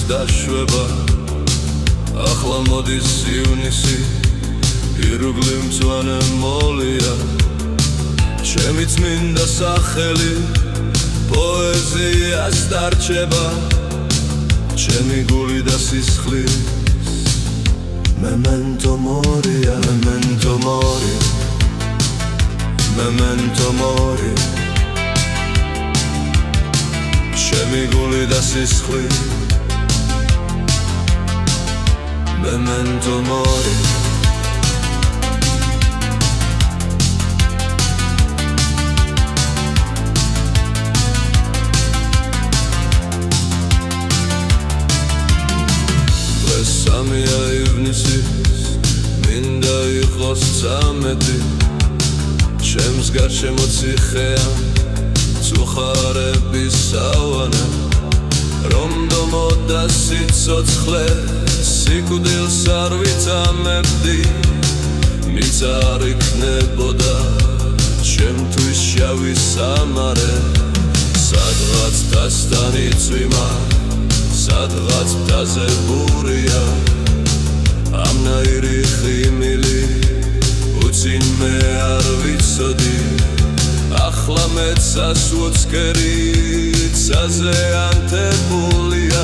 დაშვება ახლა მოდის ივნისი ირგვლივ მწვანე მოლია ჩემი წმინდა სახელი პოეზიას დარჩება ჩემი გული და სისხლის memento mori memento mori memento mori ჩემი გული და სისხლის memento mori სამია ივნისის მინდა იყოს წამეთი ჩემს გარშემო ციხეა წუხარების სავანა რომ დომოდა სიცოცხლე სიკვდილს არ ვიცამებდი მიც არ იქნებოდა ჩემთვის შავი სამარე სადღაც დასთან იწვიმა სადღაც მტაზე ბურია ამნაირი ხიმილი უცინ მე არ ვიცოდი ახლა მეცას უცქერი ცაზე ანთებულია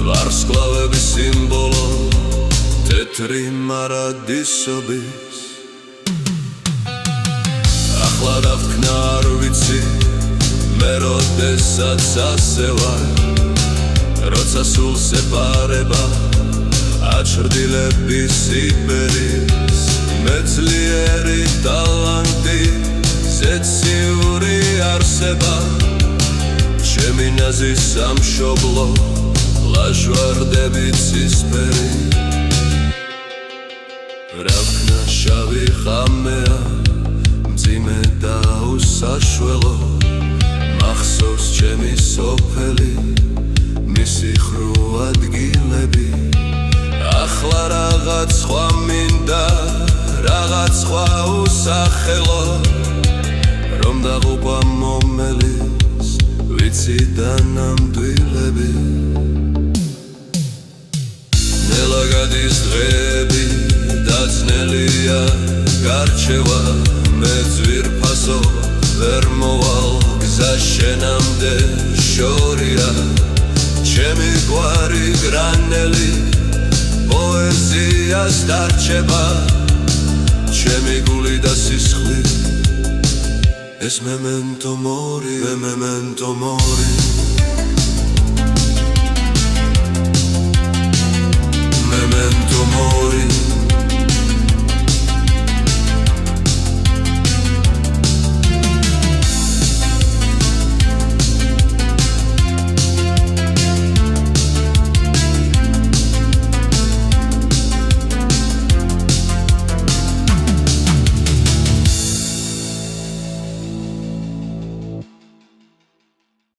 ვარსკვლავების სიმბოლო თეთრი მარადისობის ახლა რა ვთქნა არ ვიცი მე როდესაც ასე ვარ როცა სულ სეპარება აჩრდილების სიბერის მეძლიერი ტალანტი ზეციური არსება ჩემი ნაზის სამშობლო ლაჟვარდებით ცისფერი რა ვქნა შავი ხამეა მძიმე და უსაშველო მახსოვს ჩემი სოფელი მისი ხრუ ადგილები ახლა რაღაც სხვა მინდა რაღაც სხვა უსახელო რომ დაღუპა მომელის ვიცი და ნამდვილები ნელა გადის დღეები დაძნელია გარჩევა მე ძვირფასო ვერ მოვალ გზა შენამდე შორია ჩემი გვარი გრანელი პოეზიას დარჩება ჩემი გული და სისხლი ეს memento mori memento mori